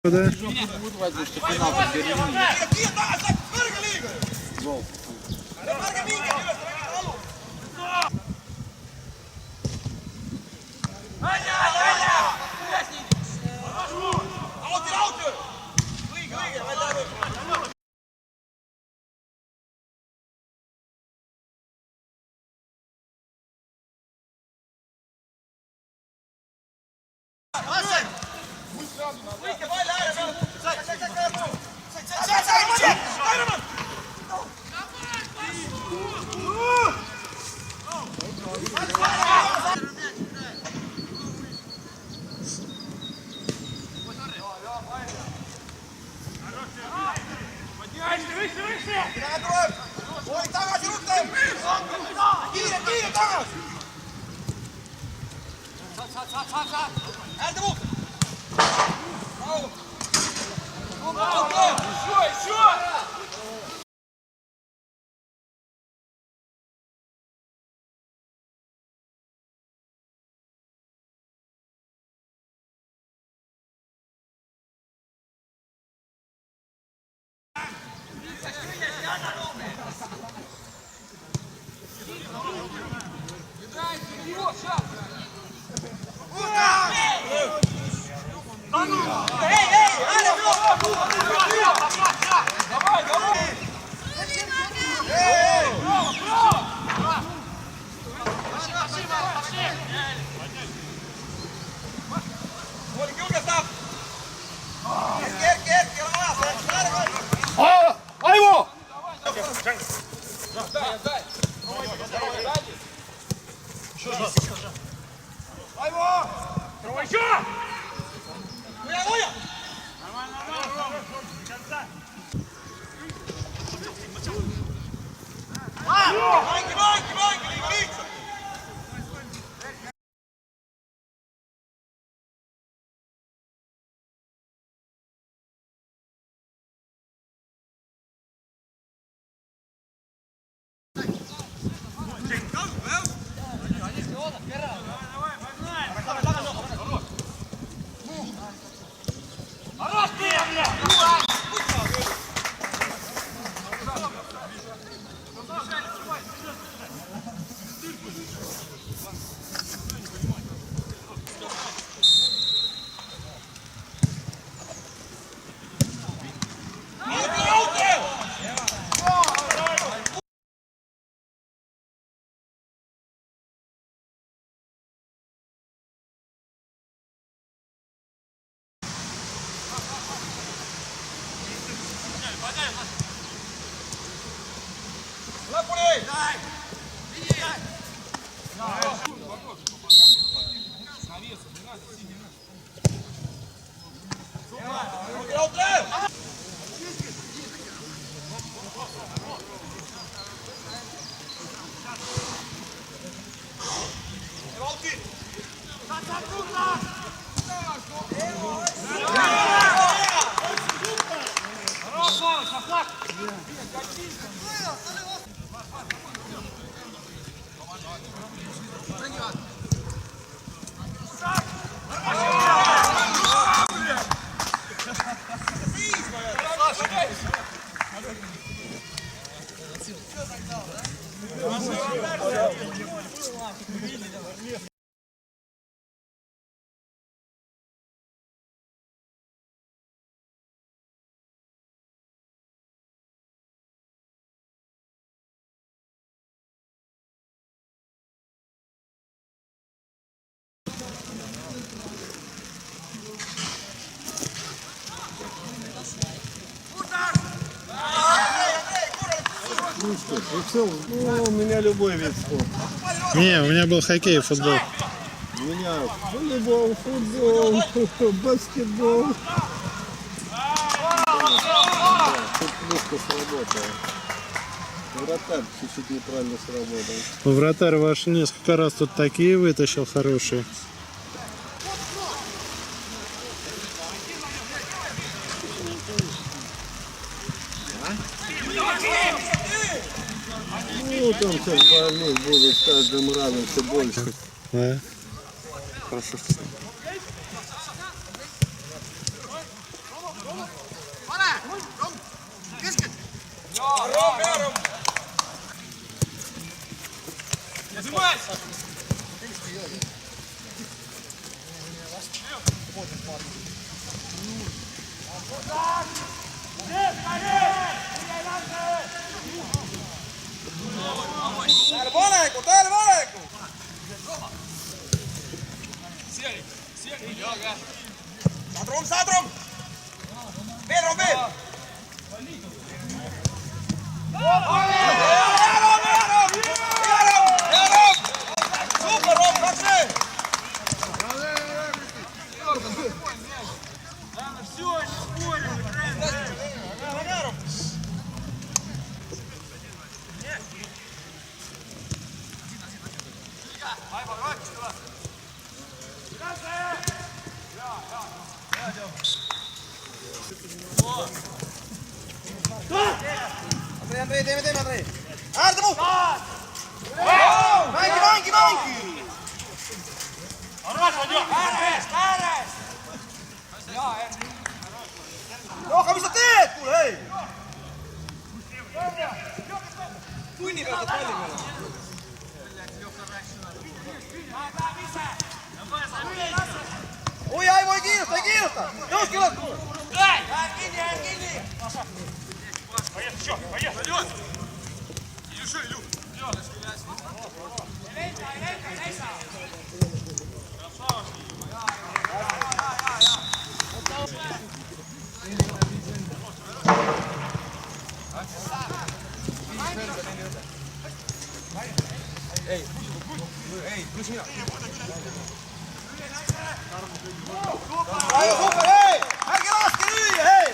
Да? Oi, tagasi rutem! Kiire, kiire, tagasi! Saad! Häältä muu! Rauha! Syö! Aivo! Aivo! Давай еще! Гоя! Баньки, говорится! Ну что, и все. Ну, у меня любой вид спорта. Не, у меня был хоккей и футбол. У меня волейбол, футбол, баскетбол. Да, тут плохо сработало. Вратарь чуть-чуть неправильно сработал. Вратарь ваш несколько раз тут такие вытащил хорошие. Ну, там сейчас больных будут с каждым разом все больше. Да. Хорошо. Нажимайся! Dale, Boneco, dale, Boneco! Satrom, Satrom! Pedro, Pedro! Super, Rob, пошли! Все, не спорим, играем! Андрей, Андрей, Андрей! Артему! Манки, манки, манки! Леха, высоты! Эй! Туйни, как это Ой, ай, мой гирус, ай, гирус-то! Ножки вот! Дай! Гини, гини! Поехали, что? Поехали! Илюша, Илю! Эй, включи меня. Эй, Аргеловский, эй!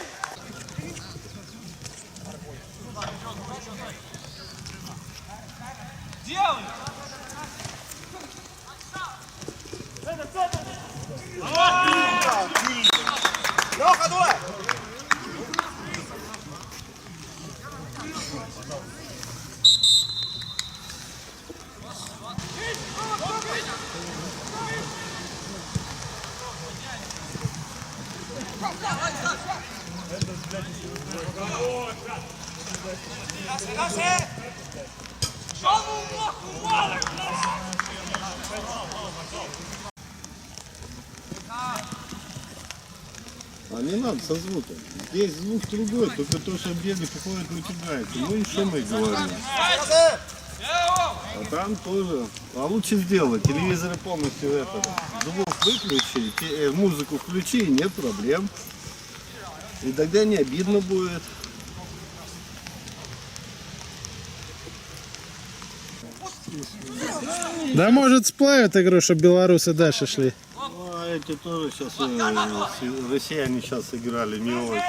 Делай! Леха, дуй! А не надо со звуком. Здесь звук другой, только то, что бедный приходит, натягается. Ну и что мы говорим? А там тоже. А лучше сделать. Телевизоры полностью это. Звук выключи, музыку включи, и нет проблем. И тогда не обидно будет. Да может сплавят игру, чтобы белорусы дальше шли. Ну, а эти тоже сейчас, россияне сейчас играли не очень.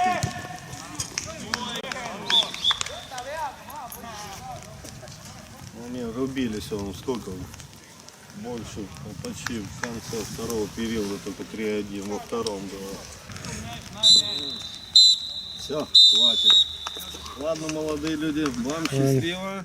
Они рубились, он сколько? Больше, почти в конце второго периода, только 3-1, во втором было. Все, хватит. Ладно, молодые люди, вам счастливо.